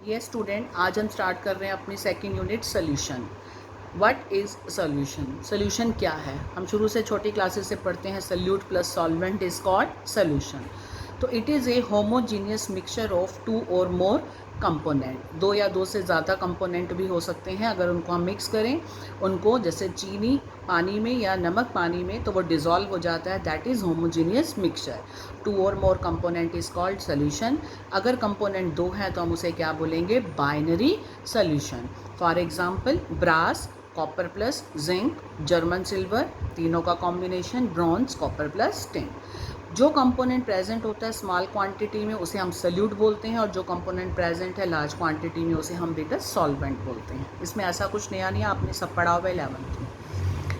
ये स्टूडेंट, आज हम स्टार्ट कर रहे हैं अपनी second unit solution. What is solution? Solution क्या है? हम शुरू से छोटी क्लासेस से पढ़ते हैं solute plus solvent is called solution. तो it is a homogeneous mixture of two और मोर कंपोनेंट। दो या दो से ज़्यादा कंपोनेंट भी हो सकते हैं। अगर उनको हम मिक्स करें, उनको जैसे चीनी पानी में या नमक पानी में, तो वो डिज़ोल्व हो जाता है। That is homogeneous mixture. Two और more component is called solution. अगर कंपोनेंट दो हैं तो हम उसे क्या बोलेंगे? Binary solution. For example, brass copper plus zinc, German silver, तीनों का combination bronze copper plus tin. जो कंपोनेंट प्रेजेंट होता है स्मॉल क्वांटिटी में उसे हम सल्यूट बोलते हैं, और जो कंपोनेंट प्रेजेंट है लार्ज क्वांटिटी में उसे हम बेटा सॉल्वेंट बोलते हैं। इसमें ऐसा कुछ नया नहीं है, आपने सब पढ़ा हुआ है 11th में।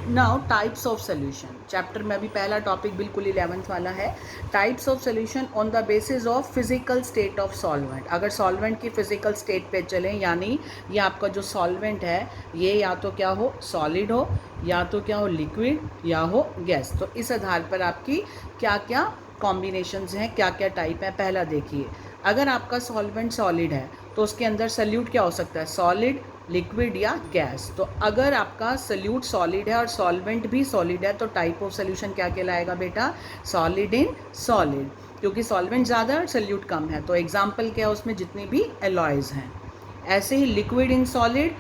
Now types of solution chapter में अभी पहला टॉपिक बिल्कुल 11th वाला है। Types of solution on the basis of physical state of solvent. अगर सॉल्वेंट की फिजिकल स्टेट पे चलें, यानी ये आपका जो सॉल्वेंट है ये या तो क्या हो, सॉलिड हो, या तो क्या हो, लिक्विड, या हो गैस। तो इस आधार पर आपकी क्या क्या कॉम्बिनेशंस हैं, क्या क्या टाइप हैं। पहला देखिए, अगर आपका सॉल्वेंट सॉलिड है तो उसके अंदर सल्यूट क्या हो सकता है? सॉलिड, लिक्विड या गैस। तो अगर आपका सल्यूट सॉलिड है और सॉल्वेंट भी सॉलिड है तो टाइप ऑफ सोल्यूशन क्या कहलाएगा बेटा? सॉलिड इन सॉलिड, क्योंकि सॉल्वेंट ज़्यादा है और सल्यूट कम है। तो एग्जाम्पल क्या है उसमें? जितनी भी एलॉयज़ हैं। ऐसे ही liquid in solid,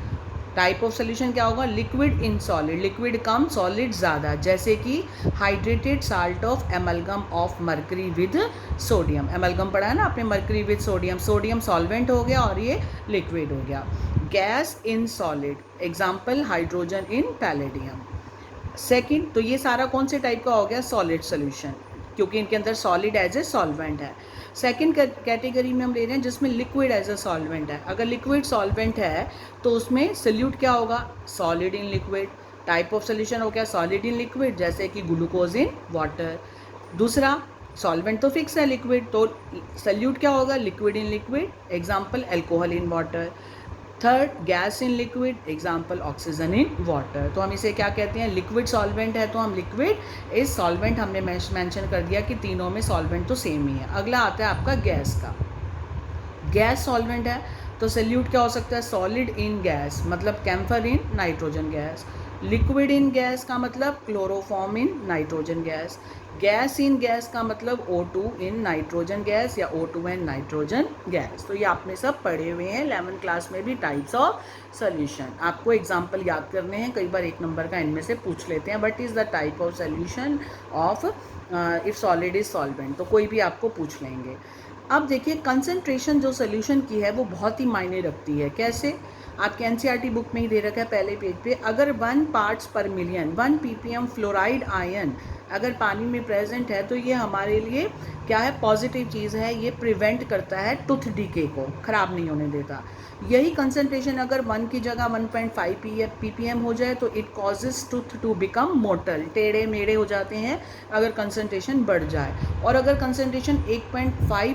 type of solution क्या होगा? लिक्विड इन सॉलिड, लिक्विड कम सॉलिड ज़्यादा। जैसे कि hydrated salt of amalgam of mercury with sodium. Amalgam पढ़ा है ना आपने, mercury with sodium. Sodium solvent हो गया और ये लिक्विड हो गया। Gas in solid, example hydrogen in palladium. Second, तो ये सारा कौन से टाइप का हो गया? सॉलिड सोल्यूशन, क्योंकि इनके अंदर सॉलिड एज ए सॉल्वेंट है। सेकंड कैटेगरी में हम ले रहे हैं जिसमें लिक्विड एज ए सॉल्वेंट है। अगर लिक्विड सॉल्वेंट है तो उसमें सल्यूट क्या होगा? Solid in liquid. Type of solution हो गया सॉलिड इन लिक्विड, जैसे कि ग्लूकोज इन वाटर। दूसरा, सॉल्वेंट तो फिक्स है लिक्विड, तो सल्यूट क्या होगा? Liquid in liquid, example alcohol in water. Third, gas in liquid, example oxygen in water. तो हम इसे क्या कहते हैं? लिक्विड सॉल्वेंट है तो हम लिक्विड इज सॉल्वेंट हमने मेंशन कर दिया कि तीनों में सॉल्वेंट तो सेम ही है। अगला आता है आपका गैस का। गैस सॉल्वेंट है तो सल्यूट क्या हो सकता है? सॉलिड इन गैस, मतलब camphor in nitrogen gas. Liquid in gas का मतलब chloroform in nitrogen gas. Gas in gas का मतलब O2 इन नाइट्रोजन गैस या O2 इन नाइट्रोजन गैस। तो ये आपने सब पढ़े हुए हैं 11th क्लास में भी, टाइप्स ऑफ सोल्यूशन। आपको एग्जाम्पल याद करने हैं, कई बार 1 नंबर का इनमें से पूछ लेते हैं। What is the type of solution of if solid is solvent, तो कोई भी आपको पूछ लेंगे। अब देखिए, कंसंट्रेशन जो सोल्यूशन की है वो बहुत ही मायने रखती है। कैसे? आपके एनसीईआरटी बुक में ही दे रखा है पहले पेज पे। अगर 1 पार्ट्स पर मिलियन 1 ppm फ्लोराइड आयन अगर पानी में प्रेजेंट है तो ये हमारे लिए क्या है? पॉजिटिव चीज़ है। ये प्रिवेंट करता है टूथ डीके को, ख़राब नहीं होने देता। यही कंसंट्रेशन अगर 1 की जगह 1.5 ppm हो जाए तो it causes tooth to become mottle, टेढ़े मेढ़े हो जाते हैं अगर कंसंट्रेशन बढ़ जाए। और अगर कंसंट्रेशन 1.5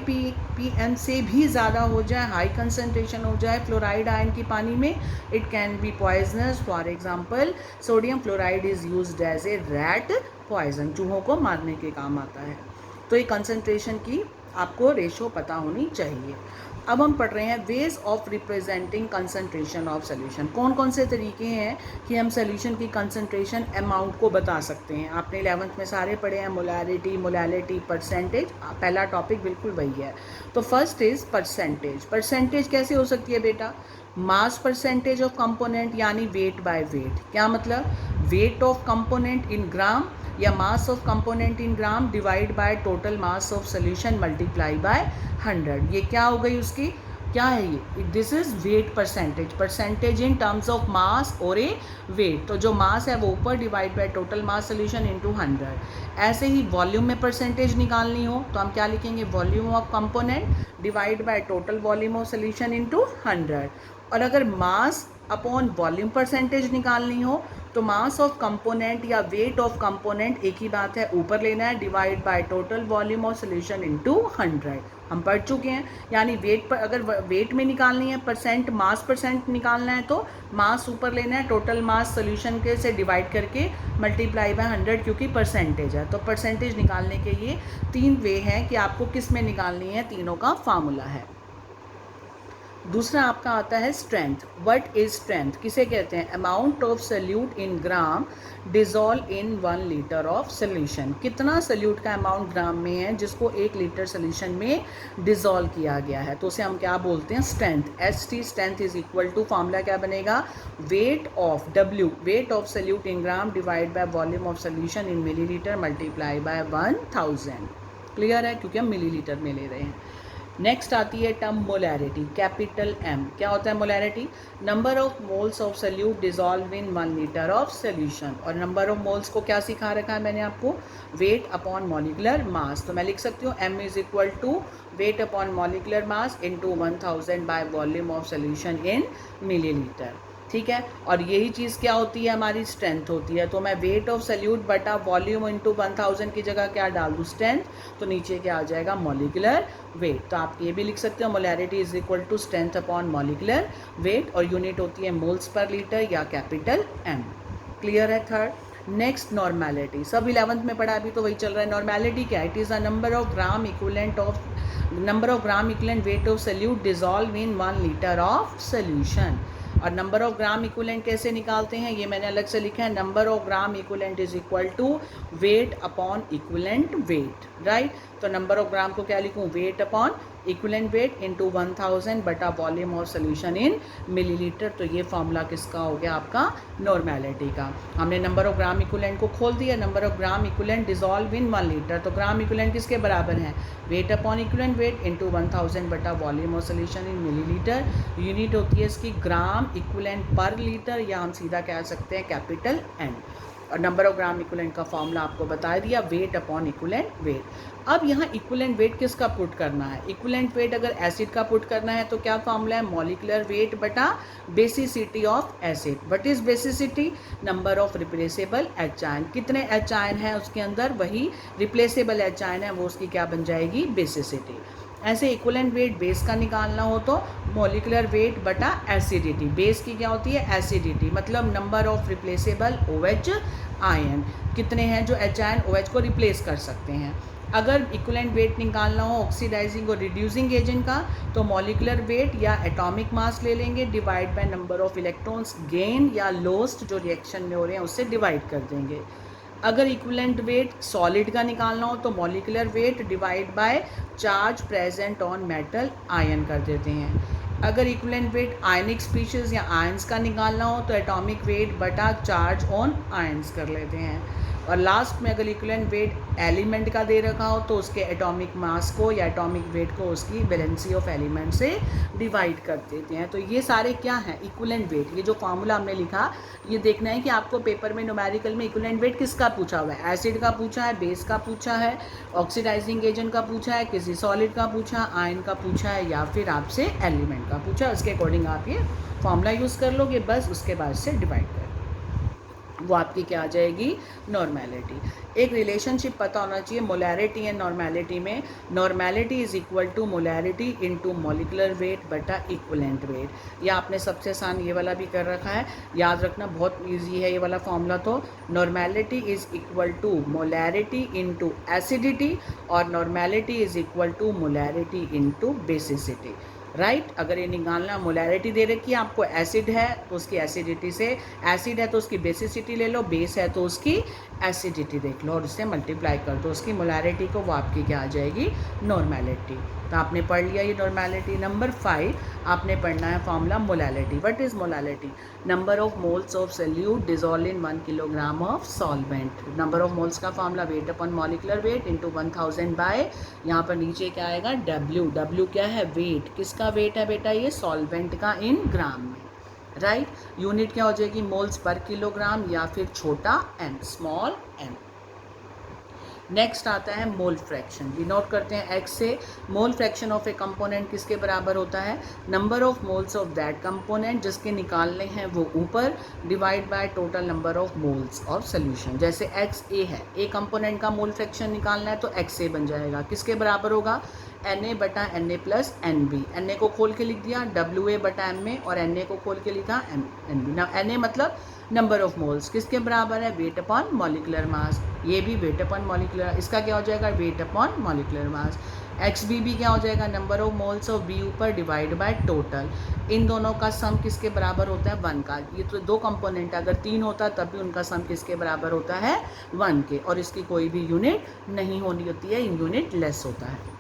ppm से भी ज़्यादा हो जाए, हाई कंसंट्रेशन हो जाए फ्लोराइड आयन की पानी में, it can be poisonous. For example, sodium fluoride is used as a rat poison, चूहों को मारने के काम आता है। तो ये कंसंट्रेशन की आपको रेशो पता होनी चाहिए। अब हम पढ़ रहे हैं ways of representing concentration of solution. कौन कौन से तरीके हैं कि हम सोल्यूशन की कंसंट्रेशन अमाउंट को बता सकते हैं? आपने 11th में सारे पढ़े हैं, मोलैरिटी, मोलैलिटी, परसेंटेज। पहला टॉपिक बिल्कुल वही है। तो फर्स्ट इज परसेंटेज। परसेंटेज कैसे हो सकती है बेटा? मास परसेंटेज ऑफ कंपोनेंट, यानी वेट बाय वेट। क्या मतलब? वेट ऑफ कंपोनेंट इन ग्राम या मास of component in gram divide by total mass of solution multiply by 100। ये क्या हो गई उसकी? क्या है ये? This is wait percentage. Percentage in terms of mass और ए वेट। तो जो मास है वो ऊपर divide by total mass solution into 100। ऐसे ही वॉल्यूम में परसेंटेज निकालनी हो तो हम क्या लिखेंगे? Volume of component divide by total volume of solution into 100। और अगर मास अपॉन वॉल्यूम परसेंटेज निकालनी हो तो मास ऑफ कंपोनेंट या वेट ऑफ कंपोनेंट एक ही बात है, ऊपर लेना है, divide by total volume of solution into 100। हम पढ़ चुके हैं। यानी वेट पर अगर वेट में निकालनी है परसेंट, मास परसेंट निकालना है तो मास ऊपर लेना है, टोटल मास सोल्यूशन के से डिवाइड करके मल्टीप्लाई बाय 100, क्योंकि परसेंटेज है। तो परसेंटेज निकालने के ये 3 वे हैं कि आपको किस में निकालनी है, तीनों का फार्मूला है। दूसरा आपका आता है स्ट्रेंथ। व्हाट इज स्ट्रेंथ किसे कहते हैं? Amount of solute in gram dissolve in 1 litre of solution. कितना सल्यूट का अमाउंट ग्राम में है जिसको 1 लीटर सोल्यूशन में डिजॉल्व किया गया है, तो उसे हम क्या बोलते हैं? Strength. ST strength is equal to, formula क्या बनेगा? Weight of W, weight of solute in gram divide by volume of solution in millilitre multiply by 1000। Clear है, क्योंकि हम मिलीलीटर में ले रहे हैं। नेक्स्ट आती है टर्म मोलैरिटी, कैपिटल M। क्या होता है molarity? Number of moles of solute dissolve in 1 litre of solution. और नंबर ऑफ मोल्स को क्या सिखा रखा है मैंने आपको? Weight upon molecular mass. तो मैं लिख सकती हूँ M is equal to weight upon molecular mass into 1000 by volume of solution in millilitre. ठीक है, और यही चीज़ क्या होती है? हमारी स्ट्रेंथ होती है। तो मैं वेट ऑफ सल्यूट बटा वॉल्यूम इंटू 1000 की जगह क्या डाल दूँ? स्ट्रेंथ। तो नीचे क्या आ जाएगा? Molecular weight. तो आप ये भी लिख सकते हो molarity is equal to strength upon molecular weight, और यूनिट होती है मोल्स पर लीटर या कैपिटल M। क्लियर है? थर्ड। नेक्स्ट नॉर्मेलिटी, सब 11th में पढ़ा, अभी तो वही चल रहा है। नॉर्मेलिटी क्या? It is a number of gram equivalent weight of solute dissolve in 1 litre of solution. और नंबर ऑफ ग्राम इक्विवेलेंट कैसे निकालते हैं? ये मैंने अलग से लिखा है। Number of gram equivalent is equal to weight upon equivalent weight, right. तो नंबर ऑफ ग्राम को क्या लिखूं? Weight upon equivalent weight into 1000 बटा volume of solution in millilitre. तो ये फॉर्मूला किसका हो गया? आपका नॉर्मेलिटी का। हमने नंबर ऑफ ग्राम इक्विवेलेंट को खोल दिया। Number of gram equivalent dissolve in 1 litre, तो ग्राम इक्विवेलेंट किसके बराबर है? Weight upon equivalent weight into 1000 बटा volume of solution in millilitre. Unit होती है इसकी ग्राम इक्विवेलेंट पर लीटर, या हम सीधा कह सकते हैं कैपिटल N। और नंबर ऑफ ग्राम इक्विवेलेंट का फॉर्मूला आपको बता दिया, वेट अपॉन इक्विवेलेंट वेट। अब यहाँ इक्विवेलेंट वेट किसका पुट करना है? इक्विवेलेंट वेट अगर एसिड का पुट करना है तो क्या फॉर्मूला है? मॉलिकुलर वेट बटा basicity of acid. What is basicity? Number of replaceable H ion. कितने एच आयन है उसके अंदर? वही रिप्लेसेबल एच आयन है, वो उसकी क्या बन जाएगी? बेसिसिटी। ऐसे इक्विवेलेंट वेट बेस का निकालना हो तो मॉलिकुलर वेट बटा एसिडिटी। बेस की क्या होती है? एसिडिटी, मतलब number of replaceable OH ion. कितने हैं जो एच आयन OH को रिप्लेस कर सकते हैं? अगर इक्विवेलेंट वेट निकालना हो ऑक्सीडाइजिंग और रिड्यूसिंग एजेंट का, तो मॉलिकुलर वेट या एटॉमिक मास ले लेंगे divide by number of electrons gain या लॉस्ट जो रिएक्शन में हो रहे हैं उससे डिवाइड कर देंगे। अगर इक्विवेलेंट वेट सॉलिड का निकालना हो तो molecular weight divide by charge present on metal ion कर देते हैं। अगर इक्विवेलेंट वेट आयनिक स्पीशीज या आयंस का निकालना हो तो एटॉमिक वेट बटा चार्ज ऑन आयंस कर लेते हैं। और लास्ट में अगर इक्विवेलेंट वेट एलिमेंट का दे रखा हो तो उसके एटॉमिक मास को या एटॉमिक वेट को उसकी वैलेंसी ऑफ एलिमेंट से डिवाइड कर देते हैं। तो ये सारे क्या हैं? Equivalent weight. ये जो फार्मूला हमने लिखा, ये देखना है कि आपको पेपर में न्यूमेरिकल में इक्विवेलेंट वेट किसका पूछा हुआ है? एसिड का पूछा है, बेस का पूछा है, ऑक्सीडाइजिंग एजेंट का पूछा है, किसी सॉलिड का पूछा, आयन का पूछा है, या फिर आपसे एलिमेंट का पूछा। उसके अकॉर्डिंग आप ये फार्मूला यूज़ कर लोगे, बस उसके बाद से डिवाइड कर, वो आपकी क्या आ जाएगी? नॉर्मेलिटी। एक रिलेशनशिप पता होना चाहिए मोलैरिटी एंड नॉर्मेलिटी में। Normality is equal to molarity into molecular weight बटा इक्विवेलेंट वेट। या आपने सबसे आसान ये वाला भी कर रखा है, याद रखना, बहुत इजी है ये वाला फॉर्मूला। तो normality is equal to molarity into acidity, और normality is equal to molarity into basicity, right. अगर ये निकालना, मोलैरिटी दे रखी है आपको, एसिड है तो उसकी एसिडिटी से, एसिड है तो उसकी बेसिसिटी ले लो, बेस है तो उसकी एसिडिटी देख लो और उससे मल्टीप्लाई कर दो उसकी मोलैरिटी को, वो आपकी क्या आ जाएगी? नॉर्मेलिटी। तो आपने पढ़ लिया ये नॉर्मेलिटी। नंबर 5 आपने पढ़ना है formula molality. What is molality? Number of moles of solute dissolve in 1 kilogram of solvent. Number of moles का formula weight upon molecular weight into 1000 by, यहाँ पर नीचे क्या आएगा? W क्या है? वेट। किसका वेट है बेटा? ये सॉल्वेंट का इन ग्राम में, राइट। यूनिट क्या हो जाएगी? मोल्स पर किलोग्राम या फिर छोटा m, स्मॉल m। नेक्स्ट आता है मोल फ्रैक्शन। डिनोट करते हैं x से। मोल फ्रैक्शन ऑफ ए कंपोनेंट किसके बराबर होता है? Number of moles of that component जिसके निकालने हैं वो ऊपर, divide by total number of moles of solution. जैसे XA है, ए कंपोनेंट का मोल फ्रैक्शन निकालना है तो XA बन जाएगा। किसके बराबर होगा? Na बटा Na प्लस NB। Na को खोल के लिख दिया WA बटा Ma, और Na को खोल के लिखा NB। ना Na मतलब नंबर ऑफ मोल्स, किसके बराबर है? Weight upon molecular mass. ये भी वेट अपॉन मॉलिकुलर, इसका क्या हो जाएगा? Weight upon molecular mass. X B भी क्या हो जाएगा, number of moles of B ऊपर डिवाइड बाय टोटल। इन दोनों का सम किसके बराबर होता है, 1 का। ये तो 2 कंपोनेंट है, अगर 3 होता तब भी उनका सम किसके बराबर होता है, 1 के, और इसकी कोई भी यूनिट नहीं होनी होती है, यूनिट लेस होता है।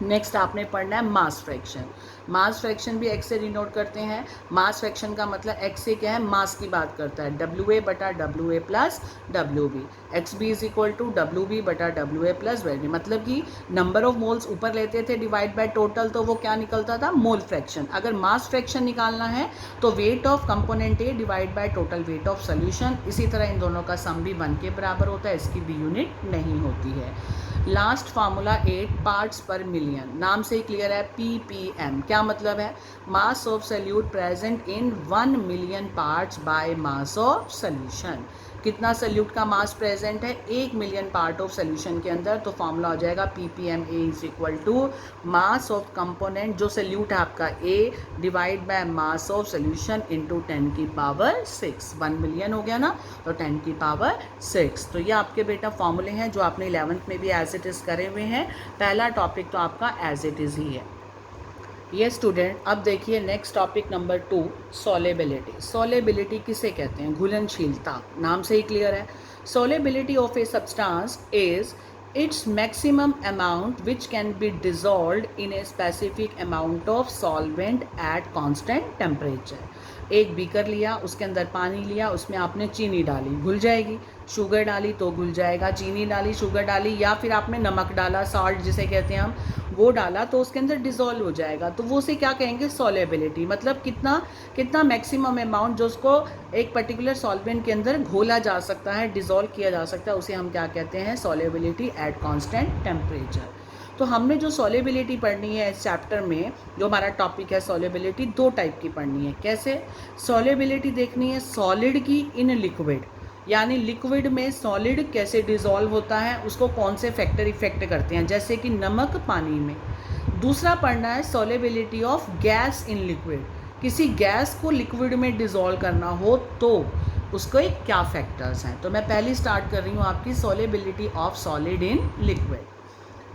नेक्स्ट आपने पढ़ना है मास फ्रैक्शन। मास फ्रैक्शन भी एक्स से डिनोट करते हैं। मास फ्रैक्शन का मतलब एक्स से क्या है, मास की बात करता है, डब्ल्यू ए बटा W A plus W B. X B is equal to W B बटा W A plus well B, मतलब कि नंबर ऑफ मोल्स ऊपर लेते थे डिवाइड बाय टोटल, तो वो क्या निकलता था, मोल फ्रैक्शन। अगर मास फ्रैक्शन निकालना है तो weight of component A divide by total weight of solution. इसी तरह इन दोनों का सम भी 1 के बराबर होता है, इसकी भी यूनिट नहीं होती है। लास्ट फार्मूला 8 पार्ट्स पर मिलियन, नाम से ही क्लियर है, ppm क्या मतलब है, mass of solute present in 1 million parts bye mass of solution. कितना सल्यूट का मास प्रेजेंट है, 1 मिलियन पार्ट ऑफ सोल्यूशन के अंदर, तो फॉर्मूला हो जाएगा ppm a is equal to mass of component जो सल्यूट है आपका a divide by mass of solution into 10 की पावर 6। 1 मिलियन हो गया ना, तो 10 की पावर 6। तो ये आपके बेटा फॉर्मूले हैं जो आपने 11th में भी एज इट इज़ करे हुए हैं। पहला टॉपिक तो आपका एज इट इज़ ही है। ये स्टूडेंट, अब देखिए next topic number 2, solubility. Solubility किसे कहते हैं, घुलनशीलता, नाम से ही क्लियर है। Solubility of a substance is its maximum amount which can be dissolved in a specific amount of solvent eight constant temperature. एक बीकर लिया, उसके अंदर पानी लिया, उसमें आपने चीनी डाली, घुल जाएगी। शुगर डाली तो घुल जाएगा, चीनी डाली, शुगर डाली, या फिर आपने नमक डाला, साल्ट जिसे कहते हैं हम, वो डाला तो उसके अंदर डिज़ोल्व हो जाएगा। तो वो उसे क्या कहेंगे, सॉलेबिलिटी, मतलब कितना कितना मैक्सिमम अमाउंट जो उसको एक पर्टिकुलर सॉल्वेंट के अंदर घोला जा सकता है, डिज़ोल्व किया जा सकता है, उसे हम क्या कहते हैं, सॉलेबिलिटी एट कांस्टेंट टेम्परेचर। तो हमने जो सॉलेबिलिटी पढ़नी है इस चैप्टर में, जो हमारा टॉपिक है सॉलेबिलिटी, 2 टाइप की पढ़नी है। कैसे सॉलेबिलिटी देखनी है, सॉलिड की इन लिक्विड, यानी लिक्विड में सॉलिड कैसे डिज़ोल्व होता है, उसको कौन से फैक्टर इफेक्ट करते हैं, जैसे कि नमक पानी में। दूसरा पढ़ना है solubility of gas in liquid, किसी गैस को लिक्विड में डिज़ोल्व करना हो तो उसको एक क्या फैक्टर्स हैं। तो मैं पहली स्टार्ट कर रही हूँ आपकी solubility of solid in liquid.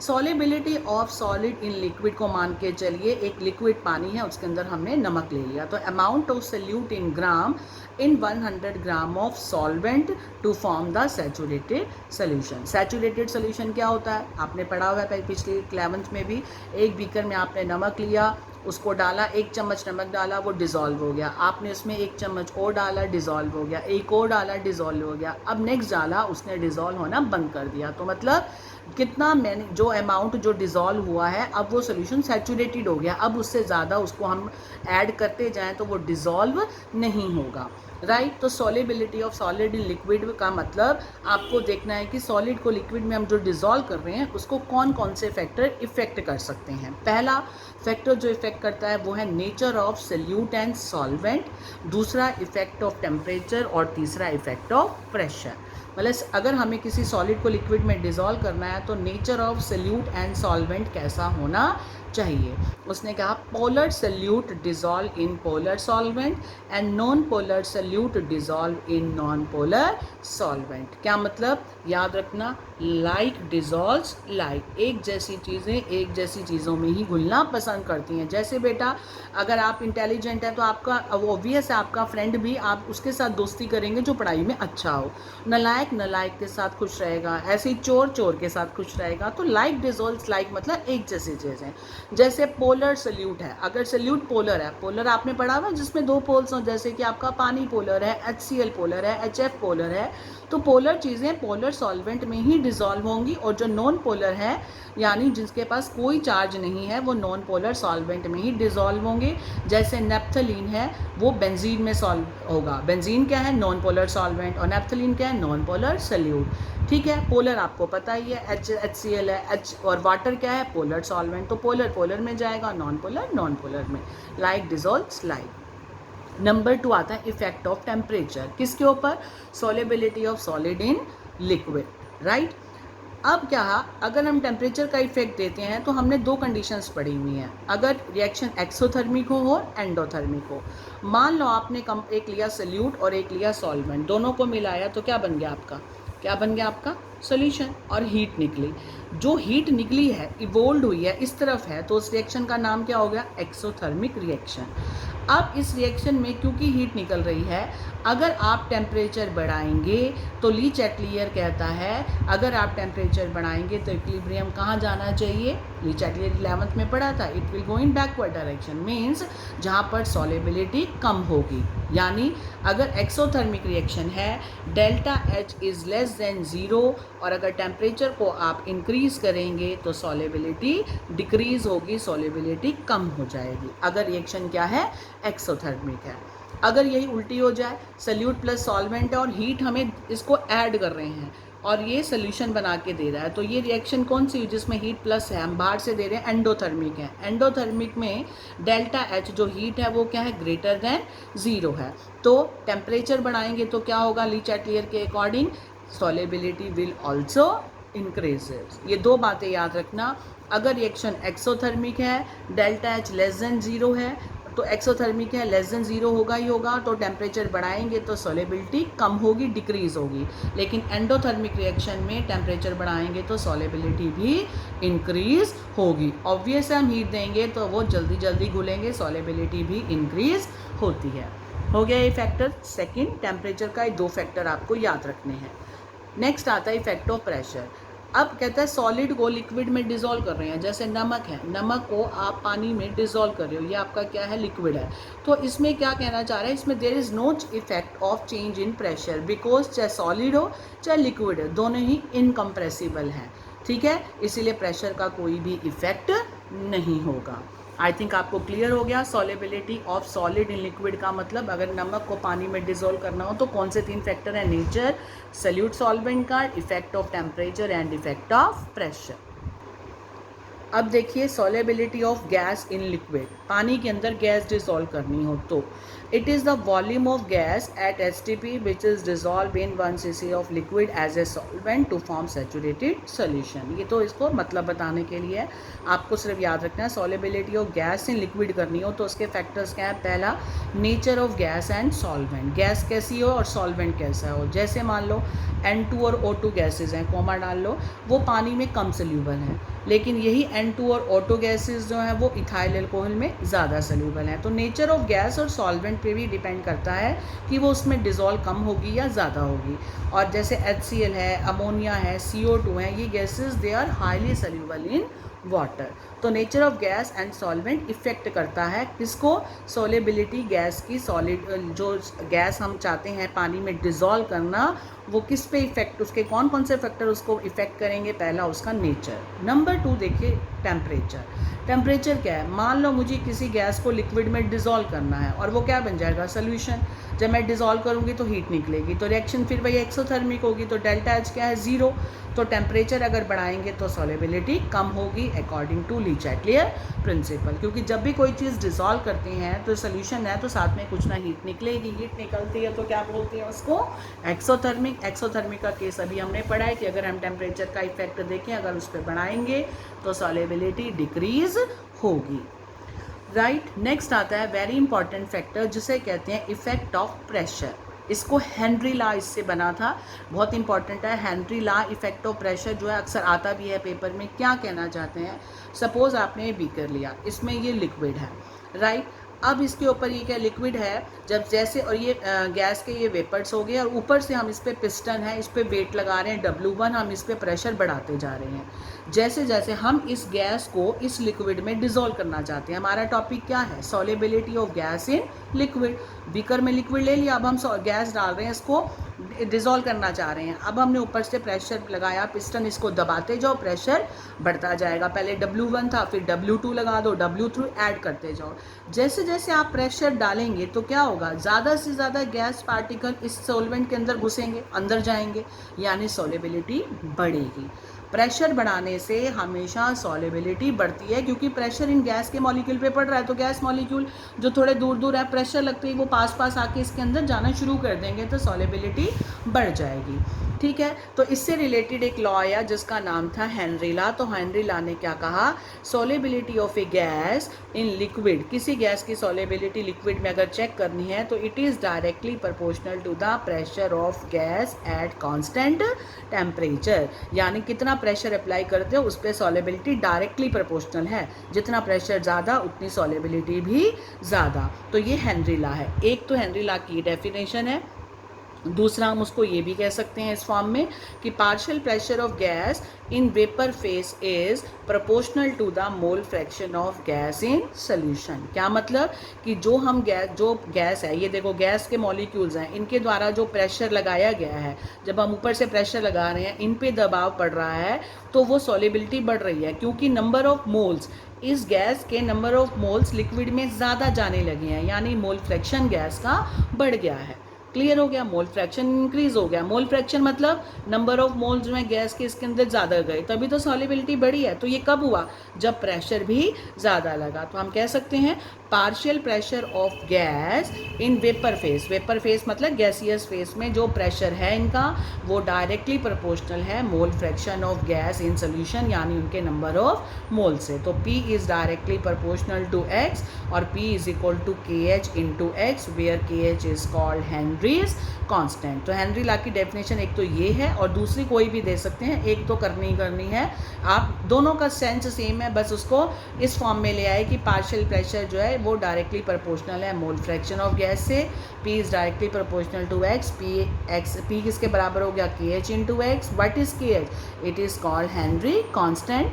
Solubility of solid in liquid को मान के चलिए, एक लिक्विड पानी है, उसके अंदर हमने नमक ले लिया, तो amount of solute in gram in 100 gram of solvent to form the saturated solution. Saturated solution क्या होता है, आपने पढ़ा हुआ है पिछले 11th में भी। एक बीकर में आपने नमक लिया, उसको डाला, 1 चम्मच नमक डाला, वो डिज़ोल्व हो गया। आपने उसमें 1 चम्मच और डाला, डिज़ोल्व हो गया, एक और डाला, डिज़ोल्व हो गया। अब नेक्स्ट डाला, उसने डिज़ोल्व होना बंद कर दिया। तो मतलब कितना मैंने जो अमाउंट जो डिज़ोल्व हुआ है, अब वो सोल्यूशन सैचुरेटेड हो गया, अब उससे ज़्यादा उसको हम ऐड करते जाएं तो वो डिज़ोल्व नहीं होगा, राइट। तो solubility of solid in liquid का मतलब आपको देखना है कि सॉलिड को लिक्विड में हम जो डिज़ोल्व कर रहे हैं उसको कौन कौन से फैक्टर इफ़ेक्ट कर सकते हैं। पहला फैक्टर जो इफ़ेक्ट करता है वो है nature of solute and solvent, दूसरा इफ़ेक्ट ऑफ टेम्परेचर, और तीसरा इफ़ेक्ट ऑफ प्रेशर। मतलब अगर हमें किसी सॉलिड को लिक्विड में डिज़ोल्व करना है तो nature of solute and solvent कैसा होना चाहिए। उसने कहा polar solute dissolve in polar solvent and non polar solute dissolve in non polar solvent. क्या मतलब, याद रखना, लाइक डिज़ोल्व्स लाइक, एक जैसी चीज़ें एक जैसी चीज़ों में ही घुलना पसंद करती हैं। जैसे बेटा अगर आप इंटेलिजेंट हैं तो आपका ऑब्वियस है आपका फ्रेंड भी आप उसके साथ दोस्ती करेंगे जो पढ़ाई में अच्छा हो, नलायक नलायक के साथ खुश रहेगा, ऐसे ही चोर चोर के साथ खुश रहेगा। तो लाइक डिज़ोल्व्स लाइक मतलब एक जैसी चीज़ें। जैसे पोलर सल्यूट है, अगर सल्यूट पोलर है, पोलर आपने पढ़ा हुआ जिसमें 2 पोल्स हों, जैसे कि आपका पानी पोलर है, HCl पोलर है, HF पोलर है, तो पोलर चीज़ें पोलर सॉल्वेंट में ही डिज़ोल्व होंगी, और जो नॉन पोलर है यानी जिसके पास कोई चार्ज नहीं है वो नॉन पोलर सॉल्वेंट में ही डिज़ोल्व होंगे। जैसे नेप्थलीन है वो बेंजीन में सॉल्व होगा, बेंजीन क्या है, नॉन पोलर सॉल्वेंट, और नेप्थलीन क्या है, नॉन पोलर सल्यूट। ठीक है, पोलर आपको पता ही है, HCl है, H, और वाटर क्या है, पोलर सॉल्वेंट, तो पोलर पोलर में जाएगा, नॉन पोलर में, लाइक डिज़ोल्व्स लाइक। नंबर 2 आता है इफेक्ट ऑफ टेम्परेचर, किसके ऊपर, solubility of solid in liquid, right. अब क्या, अगर हम टेम्परेचर का इफेक्ट देते हैं तो हमने 2 कंडीशंस पढ़ी हुई हैं, अगर रिएक्शन एक्सोथर्मिक हो और एंडोथर्मिक हो। मान लो आपने एक लिया सल्यूट और एक लिया सॉल्वेंट, दोनों को मिलाया तो क्या बन गया आपका, क्या बन गया आपका सोल्यूशन, और हीट निकली। जो हीट निकली है, इवोल्व हुई है, इस तरफ है, तो उस रिएक्शन का नाम क्या हो गया? Exothermic reaction. अब इस रिएक्शन में क्योंकि हीट निकल रही है, अगर आप टेम्परेचर बढ़ाएंगे तो ली चैटलियर कहता है अगर आप टेम्परेचर बढ़ाएंगे तो इक्विलिब्रियम कहाँ जाना चाहिए? ली चैटलियर 11th में पढ़ा था, it will go in backward direction, means जहाँ पर सॉल्युबिलिटी कम होगी। यानी अगर एक्सोथर्मिक रिएक्शन है, delta H is less than 0, और अगर टेम्परेचर को आप इंक्रीज करेंगे तो सॉल्युबिलिटी डिक्रीज होगी, सॉल्युबिलिटी कम हो जाएगी। अगर रिएक्शन क्या है? एक्सोथर्मिक है। अगर यही उल्टी हो जाए, सल्यूट प्लस सॉल्वेंट है और हीट हमें इसको ऐड कर रहे हैं और ये सोल्यूशन बना के दे रहा है, तो ये रिएक्शन कौन सी जिसमें हीट प्लस है, हम बाहर से दे रहे हैं, एंडोथर्मिक है। एंडोथर्मिक में डेल्टा एच जो हीट है वो क्या है? ग्रेटर देन 0 है। तो टेम्परेचर बढ़ाएंगे तो क्या होगा? ली चैटलियर के according solubility will also increases. ये दो बातें याद रखना। अगर रिएक्शन एक्सोथर्मिक है, डेल्टा एच लेस देन 0 है, तो एक्सोथर्मिक है, लेस देन 0 होगा ही होगा, तो टेम्परेचर बढ़ाएंगे तो सॉल्युबिलिटी कम होगी, डिक्रीज होगी। लेकिन एंडोथर्मिक रिएक्शन में टेम्परेचर बढ़ाएंगे तो सॉल्युबिलिटी भी इंक्रीज होगी। ऑब्वियस है, हम हीट देंगे तो वो जल्दी जल्दी घुलेंगे, सॉल्युबिलिटी भी इंक्रीज होती है। हो गया ये फैक्टर सेकंड। टेम्परेचर का ये 2 फैक्टर आपको याद रखने हैं। नेक्स्ट आता है इफेक्ट ऑफ प्रेशर। अब कहता है सॉलिड को लिक्विड में डिसॉल्व कर रहे हैं, जैसे नमक है, नमक को आप पानी में डिसॉल्व कर रहे हो, ये आपका क्या है? लिक्विड है। तो इसमें क्या कहना चाह रहा है? इसमें there is no effect of change in pressure, because चाहे सॉलिड हो चाहे लिक्विड हो, दोनों ही इनकम्प्रेसिबल हैं। ठीक है, इसीलिए प्रेशर का कोई भी इफेक्ट नहीं होगा। आई थिंक आपको क्लियर हो गया। Solubility of solid in liquid का मतलब, अगर नमक को पानी में डिसॉल्व करना हो तो कौन से 3 फैक्टर हैं? नेचर, सल्यूट सॉल्वेंट का, effect of temperature and effect of pressure. अब देखिए solubility of gas in liquid. पानी के अंदर गैस डिसॉल्व करनी हो तो it is the volume of gas at STP which is dissolve in 1 cc ऑफ liquid as a solvent to form saturated solution. ये तो इसको मतलब बताने के लिए है, आपको सिर्फ याद रखना है। Solubility of gas in liquid करनी हो तो उसके फैक्टर्स क्या है? पहला, nature of gas and solvent, gas कैसी हो और सॉल्वेंट कैसा हो। जैसे मान लो N2 और O2 गैसेज हैं, कोमा डाल लो, वो पानी में कम सोल्यूबल हैं, लेकिन यही N2 और O2 गैसेज जो हैं वो इथाइल अल्कोहल में ज़्यादा सोल्यूबल हैं। तो नेचर ऑफ गैस और सॉल्वेंट पे भी डिपेंड करता है कि वो उसमें डिज़ोल्व कम होगी या ज़्यादा होगी। और जैसे HCl है, अमोनिया है, CO2 है, ये gases they are highly soluble in water. तो nature of gas and solvent effect करता है किसको? सॉल्युबिलिटी गैस की। सॉलिड जो गैस हम चाहते हैं पानी में डिसॉल्व करना, वो किस पे इफेक्ट, उसके कौन कौन से फैक्टर उसको इफेक्ट करेंगे? पहला उसका नेचर। नंबर 2 देखिए टेम्परेचर। टेम्परेचर क्या है? मान लो मुझे किसी गैस को लिक्विड में डिसॉल्व करना है और वो क्या बन जाएगा? सोल्यूशन। जब मैं डिसॉल्व करूँगी तो हीट निकलेगी, तो रिएक्शन फिर वही एक्सोथर्मिक होगी, तो डेल्टा एच क्या है? 0। तो टेम्परेचर अगर बढ़ाएंगे तो सॉल्युबिलिटी कम होगी according to Le Chatelier principle, क्योंकि जब भी कोई चीज़ डिसॉल्व करती हैं तो सोल्यूशन है तो साथ में कुछ ना हीट निकलेगी, हीट निकलती है तो क्या बोलते हैं उसको? एक्सोथर्मिक। एक्सोथर्मिक का केस अभी हमने पढ़ा है कि अगर हम टेम्परेचर का इफेक्ट देखें, अगर उस पर बढ़ाएंगे तो सॉल्युबिलिटी डिक्रीज होगी। राइट, नेक्स्ट आता है वेरी इंपॉर्टेंट फैक्टर जिसे कहते हैं इफेक्ट ऑफ प्रेशर। इसको हेनरी लॉ इससे बना था, बहुत इंपॉर्टेंट है। Henry law effect of pressure जो है अक्सर आता भी है पेपर में। क्या कहना चाहते हैं? सपोज आपने बीकर लिया, इसमें ये लिक्विड है, राइट। अब इसके ऊपर ये क्या लिक्विड है, जब जैसे, और ये गैस के ये वेपर्स हो गए और ऊपर से हम इस पर पिस्टन है, इस पर वेट लगा रहे हैं W1, हम इस पर प्रेशर बढ़ाते जा रहे हैं। जैसे जैसे हम इस गैस को इस लिक्विड में डिसॉल्व करना चाहते हैं। हमारा टॉपिक क्या है? Solubility of gas in liquid. Beaker में लिक्विड ले लिया, अब हम गैस डाल रहे हैं, इसको डिसॉल्व करना चाह रहे हैं। अब हमने ऊपर से प्रेशर लगाया, पिस्टन, इसको दबाते जाओ, प्रेशर बढ़ता जाएगा। पहले W1 था, फिर W2 लगा दो, W3 ऐड करते जाओ। जैसे जैसे आप प्रेशर डालेंगे तो क्या होगा? ज़्यादा से ज़्यादा गैस पार्टिकल इस सॉल्वेंट के अंदर घुसेंगे, अंदर जाएंगे, यानी सॉल्युबिलिटी बढ़ेगी। प्रेशर बढ़ाने से हमेशा सॉल्युबिलिटी बढ़ती है, क्योंकि प्रेशर इन गैस के मॉलिक्यूल पे पड़ रहा है, तो गैस मॉलिक्यूल जो थोड़े दूर दूर है, प्रेशर लगते ही वो पास पास आके इसके अंदर जाना शुरू कर देंगे, तो सॉल्युबिलिटी बढ़ जाएगी। ठीक है, तो इससे रिलेटेड एक लॉ आया जिसका नाम था हेनरी लॉ। तो हेनरी लॉ ने क्या कहा? Solubility of a gas in liquid, किसी गैस की सॉल्युबिलिटी लिक्विड में अगर चेक करनी है तो it is directly proportional to the pressure of gas at constant temperature. यानी कितना प्रेशर अप्लाई करते हो उस पर सॉलेबिलिटी डायरेक्टली प्रोपोर्शनल है, जितना प्रेशर ज़्यादा उतनी सॉलेबिलिटी भी ज़्यादा। तो ये हेनरी लॉ है। एक तो हेनरी लॉ की डेफिनेशन है, दूसरा हम उसको ये भी कह सकते हैं इस फॉर्म में कि partial pressure of gas in vapour phase is proportional to the mole fraction of gas in solution. क्या मतलब कि जो गैस है, ये देखो गैस के मॉलिक्यूल्स हैं, इनके द्वारा जो प्रेशर लगाया गया है, जब हम ऊपर से प्रेशर लगा रहे हैं, इन पे दबाव पड़ रहा है तो वो सॉल्युबिलिटी बढ़ रही है, क्योंकि नंबर ऑफ मोल्स, इस गैस के नंबर ऑफ मोल्स लिक्विड में ज़्यादा जाने लगे हैं, यानी मोल फ्रैक्शन गैस का बढ़ गया है। क्लियर हो गया? मोल फ्रैक्शन इंक्रीज हो गया। मोल फ्रैक्शन मतलब नंबर ऑफ मोल्स में गैस के इसके अंदर ज़्यादा गए, तभी तो सॉल्युबिलिटी बढ़ी है। तो ये कब हुआ? जब प्रेशर भी ज़्यादा लगा। तो हम कह सकते हैं partial pressure of gas in vapour phase. Vapour phase मतलब गैसियस फेस में जो प्रेशर है इनका वो डायरेक्टली प्रोपोर्शनल है mole fraction of gas in solution, यानी उनके नंबर ऑफ मोल से। तो P is directly proportional to X और P is equal to KH into X, where KH is called Henry's constant. तो हेनरी लॉ की definition एक तो ये है और दूसरी कोई भी दे सकते हैं, एक तो करनी है। आप दोनों का सेंस सेम है, बस उसको इस फॉर्म में ले आए कि पार्शियल प्रेशर जो है वो डायरेक्टली प्रोपोर्शनल है मोल फ्रैक्शन ऑफ गैस से। P is directly proportional to X, P किसके बराबर हो गया? KH into X। What is KH? It is called Henry constant.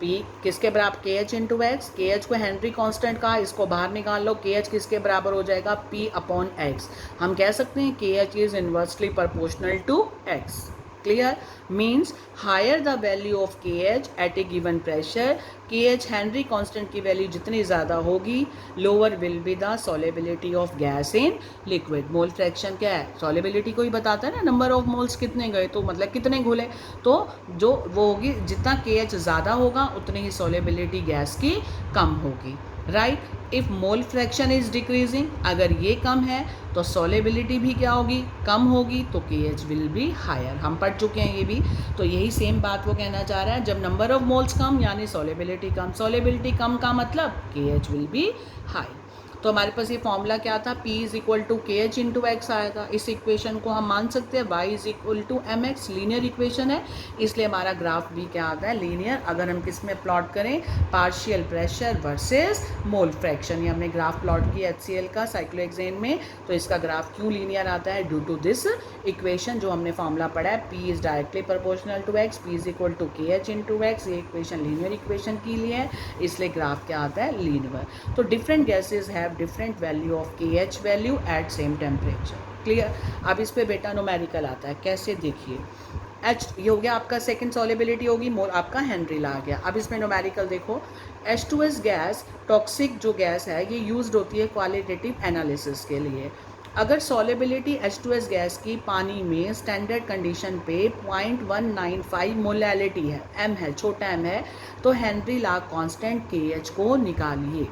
P किसके बराबर? KH into X। KH को हेनरी कांस्टेंट कहा, इसको बाहर निकाल लो। KH किसके बराबर हो जाएगा? P upon X। हम कह सकते हैं KH is inversely proportional to X। Clear? Means higher the value of KH at a given pressure, KH Henry constant की वैल्यू जितनी ज़्यादा होगी, lower will be the solubility of gas in liquid. Mole fraction क्या है? Solubility को ही बताता है ना, नंबर ऑफ मोल्स कितने गए, तो मतलब कितने घुले। तो जो वो होगी, जितना KH ज़्यादा होगा उतनी ही सॉल्युबिलिटी गैस की कम होगी। Right? If mole fraction is decreasing, अगर ये कम है तो सॉल्युबिलिटी भी क्या होगी? कम होगी, तो KH विल बी हायर। हम पढ़ चुके हैं ये भी। तो यही सेम बात वो कहना चाह रहा है, जब नंबर ऑफ मोल्स कम यानी सॉल्युबिलिटी कम, सॉल्युबिलिटी कम का मतलब KH विल बी हाई। तो हमारे पास ये फॉर्मूला क्या था? P is equal to KH into X आएगा। इस इक्वेशन को हम मान सकते हैं Y is equal to MX, linear equation है, इसलिए हमारा ग्राफ भी क्या आता है? लीनियर। अगर हम किस में प्लॉट करें? Partial pressure versus mole fraction. ये हमने ग्राफ प्लॉट किया HCl का साइक्लोहेक्सेन में, तो इसका ग्राफ क्यों लीनियर आता है? ड्यू टू दिस इक्वेशन जो हमने फॉर्मूला पढ़ा है, P is directly proportional to X, P is equal to KH into X। ये इक्वेशन लीनियर इक्वेशन की लिए है, इसलिए ग्राफ क्या आता है? लीनियर। तो different gases have different value of KH value at same temperature. Clear? अब इस पे बेटा न्यूमेरिकल आता है, कैसे? देखिए, H ये हो गया आपका सेकंड सॉल्युबिलिटी होगी, मोल आपका हेनरी लॉ आ गया। अब इसमें न्यूमेरिकल देखो, H2S गैस टॉक्सिक जो गैस है ये यूज्ड होती है क्वालिटेटिव एनालिसिस के लिए। अगर सॉल्युबिलिटी H2S गैस की पानी में स्टैंडर्ड कंडीशन पे 0.195 मोलैलिटी है, M है, छोटा m है, तो हेनरी लॉ कांस्टेंट KH को निकालिए।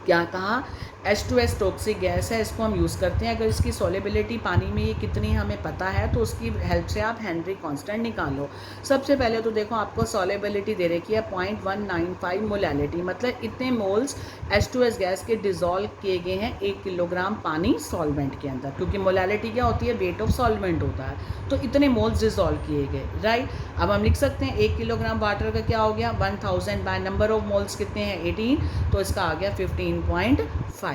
क्या कहा? H2S टॉक्सिक गैस है, इसको हम यूज़ करते हैं। अगर इसकी सॉल्युबिलिटी पानी में ये कितनी हमें पता है तो उसकी हेल्प से आप हेनरी कांस्टेंट निकालो। सबसे पहले तो देखो आपको सॉल्युबिलिटी दे रखी है 0.195 मोलैलिटी, मतलब इतने मोल्स H2S गैस के डिज़ोल्व किए गए हैं 1 किलोग्राम पानी सॉल्वेंट के अंदर, क्योंकि मोलैलिटी क्या होती है? वेट ऑफ सॉल्वेंट होता है। तो इतने मोल्स डिज़ोल्व किए गए। राइट? अब हम लिख सकते हैं 1 किलोग्राम वाटर का क्या हो गया? 1000 बाय नंबर ऑफ मोल्स कितने हैं? 18, तो इसका आ गया 15.5।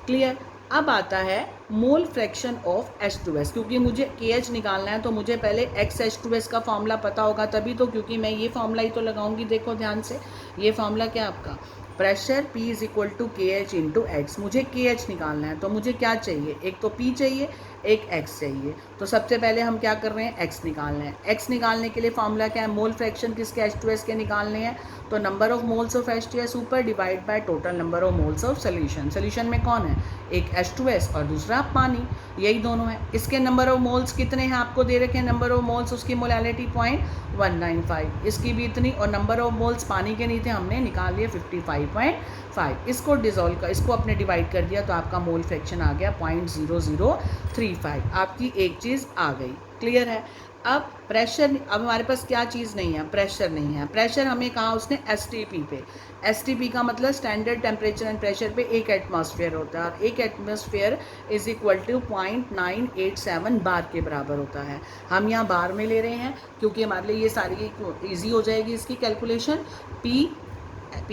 क्लियर? अब आता है मोल फ्रैक्शन ऑफ H2S, क्योंकि मुझे KH निकालना है तो मुझे पहले XH2S का फॉर्मूला पता होगा तभी तो, क्योंकि मैं ये फॉर्मूला ही तो लगाऊंगी। देखो ध्यान से, ये फॉर्मूला क्या आपका? Pressure P is equal to KH into X। मुझे KH निकालना है तो मुझे क्या चाहिए? एक तो P चाहिए, एक X चाहिए। तो सबसे पहले हम क्या कर रहे हैं? X निकालना है। X निकालने के लिए फॉर्मूला क्या है? मोल फ्रैक्शन किसके? H2S के निकालने हैं, तो number of moles of H2S ऊपर divide by total number of moles of solution. Solution में कौन है? एक H2S और दूसरा पानी, यही दोनों है। इसके नंबर ऑफ मोल्स कितने हैं आपको दे रखे हैं? नंबर ऑफ मोल्स, उसकी मोलैलिटी 0.195, इसकी भी इतनी, और नंबर ऑफ मोल्स पानी के नहीं थे, हमने निकाल लिए 55.5। इसको डिजोल्व कर, इसको अपने डिवाइड कर दिया तो आपका मोल फ्रैक्शन आ गया 0.0035। आपकी एक चीज़ आ गई। क्लियर है? अब प्रेशर, अब हमारे पास क्या चीज़ नहीं है, प्रेशर नहीं है। प्रेशर हमें कहा उसने एसटीपी पे, एसटीपी का मतलब स्टैंडर्ड टेम्परेचर एंड प्रेशर पे 1 एटमॉस्फेयर होता है, और 1 एटमॉस्फेयर इज इक्वल टू 0.987 बार के बराबर होता है। हम यहाँ बार में ले रहे हैं क्योंकि हमारे लिए ये सारी ईजी हो जाएगी इसकी calculation. P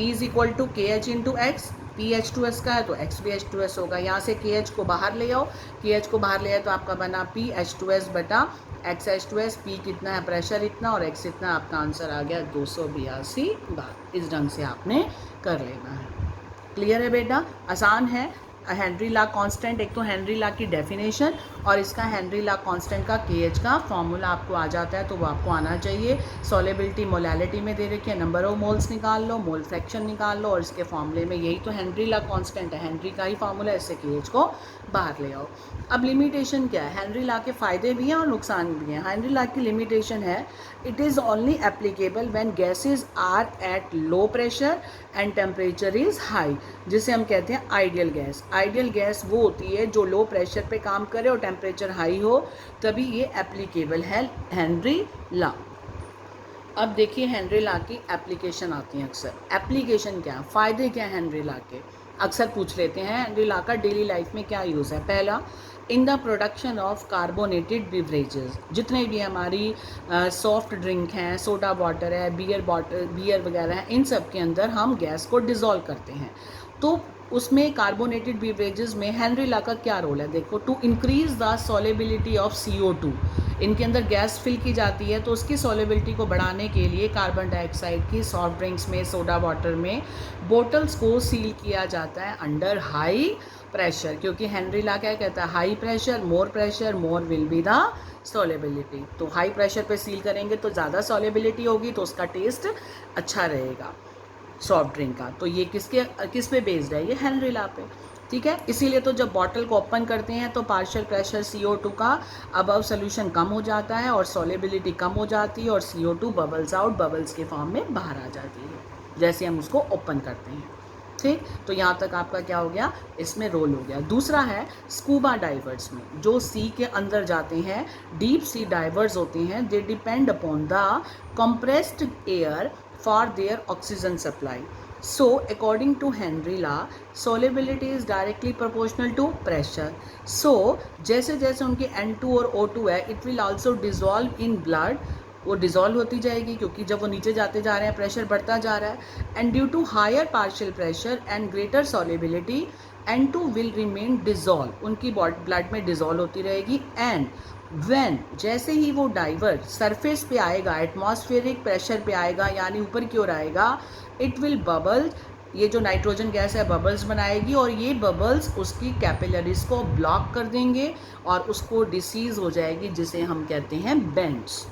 is equal to K H into X, P H2S का है तो एक्स भी H2S होगा। यहाँ से के एच को बाहर ले आओ, के एच को बाहर ले आए तो आपका बना P H2S बटा एक्स H2S। P कितना है, प्रेशर इतना, और एक्स इतना, आपका आंसर आ गया 282 बार। इस ढंग से आपने कर लेना है। क्लियर है बेटा, आसान है। हेनरी ला कांस्टेंट, एक तो हेनरी ला की डेफिनेशन और इसका हेनरी ला कांस्टेंट का केएच का फॉर्मूला आपको आ जाता है, तो वो आपको आना चाहिए। सॉलेबिलिटी मोलैलिटी में दे रखी है, नंबर ऑफ मोल्स निकाल लो, मोल फ्रैक्शन निकाल लो, और इसके फॉर्मूले में यही तो हेनरी ला कांस्टेंट है, हेनरी का ही फॉर्मूला है, इससे केएच को बाहर ले आओ। अब लिमिटेशन क्या है, हेनरी ला के फ़ायदे भी हैं और नुकसान भी हैं। हेनरी ला की लिमिटेशन है, it is only applicable when gases are at low pressure and temperature is high, जिसे हम कहते हैं आइडियल गैस। आइडियल गैस वो होती है जो लो प्रेशर पे काम करे और टेम्परेचर हाई हो, तभी ये एप्लीकेबल है हेनरी ला। अब देखिए हेनरी ला की एप्लीकेशन आती हैं अक्सर। एप्लीकेशन क्या, फ़ायदे क्या हेनरी ला के, अक्सर पूछ लेते हैं हेनरी ला का डेली लाइफ में क्या यूज़ है। पहला, in the production of carbonated beverages, जितने भी हमारी सॉफ्ट ड्रिंक हैं, सोडा वाटर है, बियर वगैरह है, इन सब के अंदर हम गैस को डिज़ोल्व करते हैं। तो उसमें कार्बोनेटेड बिवरेजेस में हेनरी ला का क्या रोल है, देखो, to increase the solubility of CO2। इनके अंदर गैस फिल की जाती है तो उसकी सॉलेबिलिटी को बढ़ाने के लिए कार्बन डाइऑक्साइड की सॉफ्ट ड्रिंक्स में, सोडा वाटर में बोटल्स को सील किया जाता है अंडर हाई प्रेशर, क्योंकि हेनरी ला क्या कहता है, high pressure more will be the solubility. तो हाई प्रेशर पे सील करेंगे तो ज़्यादा सॉलेबिलिटी होगी, तो उसका टेस्ट अच्छा रहेगा सॉफ्ट ड्रिंक का। तो ये किस पे बेस्ड है, ये हेनरी ला पे, ठीक है। इसीलिए तो जब बॉटल को ओपन करते हैं तो पार्शियल प्रेशर CO2 का अबव सोल्यूशन कम हो जाता है और सॉलेबिलिटी कम हो जाती है, और CO2 बबल्स आउट, बबल्स के फॉर्म में बाहर आ जाती है जैसे हम उसको ओपन करते हैं, ठीक। तो यहाँ तक आपका क्या हो गया, इसमें रोल हो गया। दूसरा है स्कूबा डाइवर्स में, जो सी के अंदर जाते हैं, डीप सी डाइवर्स होते हैं, they depend upon the compressed air for their oxygen supply. So according to Henry law, solubility is directly proportional to pressure. So जैसे जैसे उनके N2 और O2 है, it will also dissolve in blood, वो dissolve होती जाएगी क्योंकि जब वो नीचे जाते जा रहे हैं प्रेशर बढ़ता जा रहा है। And due to higher partial pressure and greater solubility, N2 will remain dissolve, उनकी ब्लड में डिज़ोल्व होती रहेगी। एंड व्हेन, जैसे ही वो डाइवर्ट सरफेस पे आएगा, एटमॉस्फेरिक प्रेशर पे आएगा, यानी ऊपर की ओर आएगा, इट विल बबल, ये जो नाइट्रोजन गैस है बबल्स बनाएगी, और ये बबल्स उसकी कैपिलरीज को ब्लॉक कर देंगे और उसको डिसीज़ हो जाएगी जिसे हम कहते हैं बेंड्स,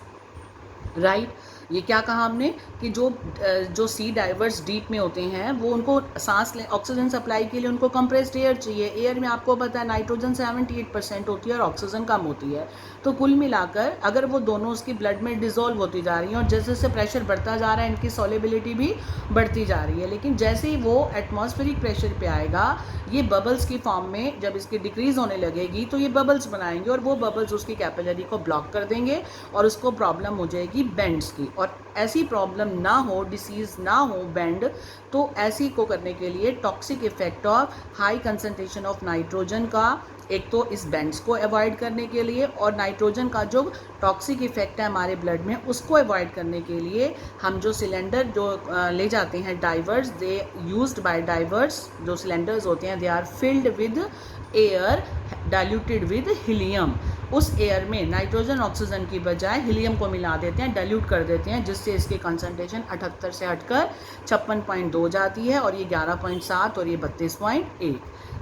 राइट। ये क्या कहा हमने कि जो सी डाइवर्स डीप में होते हैं वो उनको सांस ले, ऑक्सीजन सप्लाई के लिए उनको कंप्रेस्ड एयर चाहिए। एयर में आपको पता है नाइट्रोजन 78% होती है और ऑक्सीजन कम होती है। तो कुल मिलाकर अगर वो दोनों उसकी ब्लड में डिज़ोल्व होती जा रही हैं और जैसे जैसे प्रेशर बढ़ता जा रहा है इनकी सॉलेबिलिटी भी बढ़ती जा रही है, लेकिन जैसे ही वो एटमॉस्फेरिक प्रेशर पे आएगा, ये बबल्स की फॉर्म में जब इसकी डिक्रीज होने लगेगी तो ये बबल्स बनाएंगे और वो बबल्स उसकी कैपिलरी को ब्लॉक कर देंगे और उसको प्रॉब्लम हो जाएगी बेंड्स की। और ऐसी प्रॉब्लम ना हो, डिसीज़ ना हो बेंड, तो ऐसी को करने के लिए toxic effect of high concentration of nitrogen का, एक तो इस बेंड्स को अवॉइड करने के लिए, और नाइट्रोजन का जो टॉक्सिक इफेक्ट है हमारे ब्लड में उसको अवॉइड करने के लिए हम जो सिलेंडर जो ले जाते हैं divers, they used by divers, जो सिलेंडर्स होते हैं they are filled with air diluted with helium. उस एयर में नाइट्रोजन ऑक्सीजन की बजाय हीलियम को मिला देते हैं, डाइल्यूट कर देते हैं, जिससे इसकी कंसंट्रेशन 78 से हटकर 56.2 जाती है, और ये 11.7 और ये 32.1।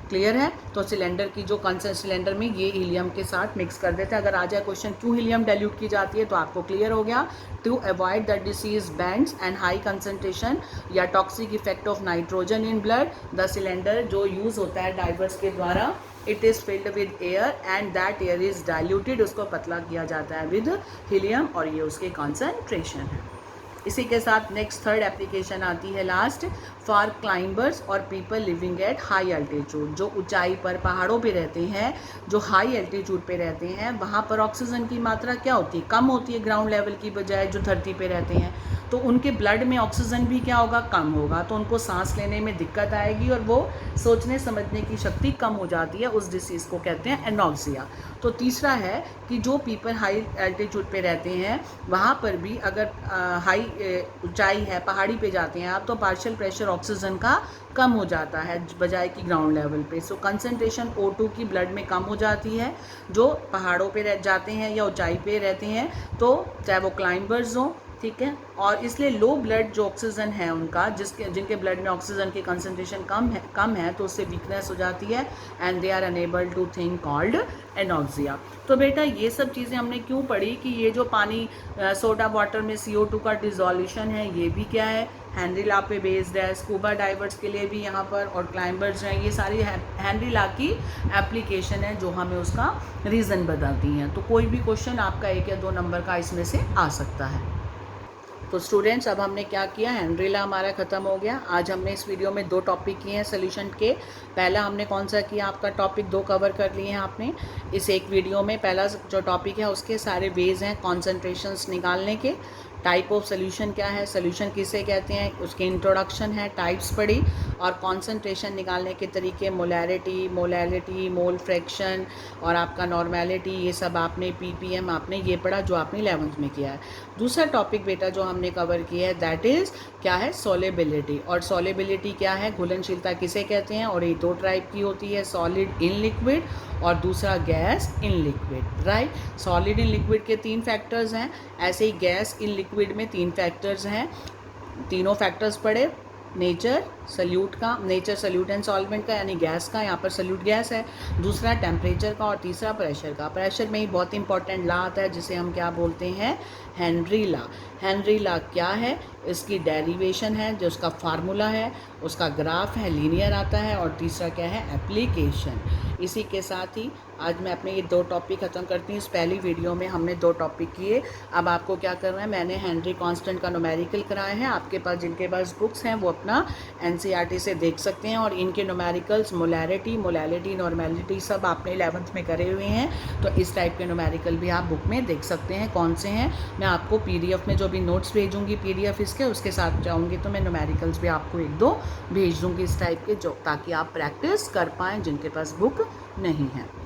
क्लियर है। तो सिलेंडर की जो सिलेंडर में ये हीलियम के साथ मिक्स कर देते हैं। अगर आ जाए क्वेश्चन क्यों हीलियम डाइल्यूट की जाती है तो आपको क्लियर हो गया, to avoid the disease bends and high concentration या toxic effect of nitrogen in blood. The cylinder जो यूज़ होता है डाइवर्स के द्वारा, it is filled with air and that air is diluted, उसको पतला किया जाता है विद हीलियम, और ये उसके कॉन्सेंट्रेशन है। इसी के साथ नेक्स्ट थर्ड एप्लीकेशन आती है लास्ट, फॉर क्लाइंबर्स और people living at high altitude. जो ऊंचाई पर पहाड़ों पे रहते हैं, जो हाई एल्टीट्यूड पे रहते हैं, वहाँ पर ऑक्सीजन की मात्रा क्या होती है, कम होती है ग्राउंड लेवल की बजाय जो धरती पे रहते हैं। तो उनके ब्लड में ऑक्सीजन भी क्या होगा, कम होगा, तो उनको सांस लेने में दिक्कत आएगी और वो सोचने समझने की शक्ति कम हो जाती है। उस डिसीज़ को कहते हैं एनॉक्सिया। तो तीसरा है कि जो पीपल हाई एल्टीट्यूड पे रहते हैं वहाँ पर भी अगर हाई ऊंचाई है, पहाड़ी पे जाते हैं आप, तो पार्शियल प्रेशर ऑक्सीजन का कम हो जाता है बजाय कि ग्राउंड लेवल पे। सो कंसनट्रेशन O2 की ब्लड में कम हो जाती है जो पहाड़ों पे रह जाते हैं या ऊंचाई पे रहते हैं, तो चाहे वो क्लाइंबर्स हों, ठीक है। और इसलिए लो ब्लड जो ऑक्सीजन है उनका, जिनके ब्लड में ऑक्सीजन की कंसनट्रेशन कम है तो उससे वीकनेस हो जाती है and they are unable to think called anoxia. तो बेटा ये सब चीज़ें हमने क्यों पढ़ी कि ये जो पानी सोडा वाटर में CO2 का डिजोल्यूशन है ये भी क्या है, हेनरी लॉ पे बेस्ड है। स्कूबा डाइवर्स के लिए भी यहाँ पर और क्लाइंबर्स हैं, ये सारी हेनरी लॉ की एप्लीकेशन है जो हमें उसका रीज़न बताती हैं। तो कोई भी क्वेश्चन आपका 1 या 2 नंबर का इसमें से आ सकता है। तो स्टूडेंट्स अब हमने क्या किया, हेनरी लॉ हमारा ख़त्म हो गया। आज हमने इस वीडियो में 2 टॉपिक किए हैं सोल्यूशन के। पहला हमने कौन सा किया, आपका टॉपिक 2 कवर कर लिए हैं आपने इस एक वीडियो में। पहला जो टॉपिक है उसके सारे वेज हैं कॉन्सेंट्रेशंस निकालने के। टाइप ऑफ सोल्यूशन क्या है, सोल्यूशन किसे कहते हैं, उसके इंट्रोडक्शन है, टाइप्स पढ़ी, और कॉन्सेंट्रेशन निकालने के तरीके, मोलैरिटी, मोल फ्रैक्शन और आपका नॉर्मेलिटी, ये सब आपने ppm आपने ये पढ़ा जो आपने 11th में किया है। दूसरा टॉपिक बेटा जो हमने कवर किया है दैट इज़ क्या है, सॉल्युबिलिटी। और सॉल्युबिलिटी क्या है, घुलनशीलता किसे कहते हैं, और ये 2 टाइप की होती है, सॉलिड इन लिक्विड और दूसरा gas in liquid, right. Solid in liquid के 3 फैक्टर्स हैं, ऐसे ही गैस इन लिक्विड में 3 फैक्टर्स हैं। तीनों फैक्टर्स पढ़े, नेचर सल्यूट एंड सॉल्वेंट का यानी गैस का, यहाँ पर सल्यूट गैस है, दूसरा टेम्परेचर का और तीसरा प्रेशर का। प्रेशर में ही बहुत इंपॉर्टेंट लॉ आता है जिसे हम क्या बोलते हैं, हेनरी लॉ। हेनरी लॉ क्या है, इसकी डेरिवेशन है, जो उसका फार्मूला है, उसका ग्राफ है, लीनियर आता है, और तीसरा क्या है, एप्लीकेशन। इसी के साथ ही आज मैं अपने ये 2 टॉपिक ख़त्म करती हूँ। इस पहली वीडियो में हमने 2 टॉपिक किए। अब आपको क्या करना है, मैंने हेनरी कांस्टेंट का न्यूमेरिकल कराया है, आपके पास जिनके पास बुक्स हैं वो अपना NCERT से देख सकते हैं, और इनके न्यूमेरिकल्स मोलैरिटी, नॉर्मेलिटी सब आपने 11th में करे हुए हैं। तो इस टाइप के न्यूमेरिकल भी आप बुक में देख सकते हैं कौन से हैं। मैं आपको PDF में जो भी नोट्स भेजूँगी PDF इसके, उसके साथ जाऊँगी तो मैं न्यूमेरिकल्स भी आपको 1-2 भेज दूँगी इस टाइप के, जो ताकि आप प्रैक्टिस कर पाएँ जिनके पास बुक नहीं है।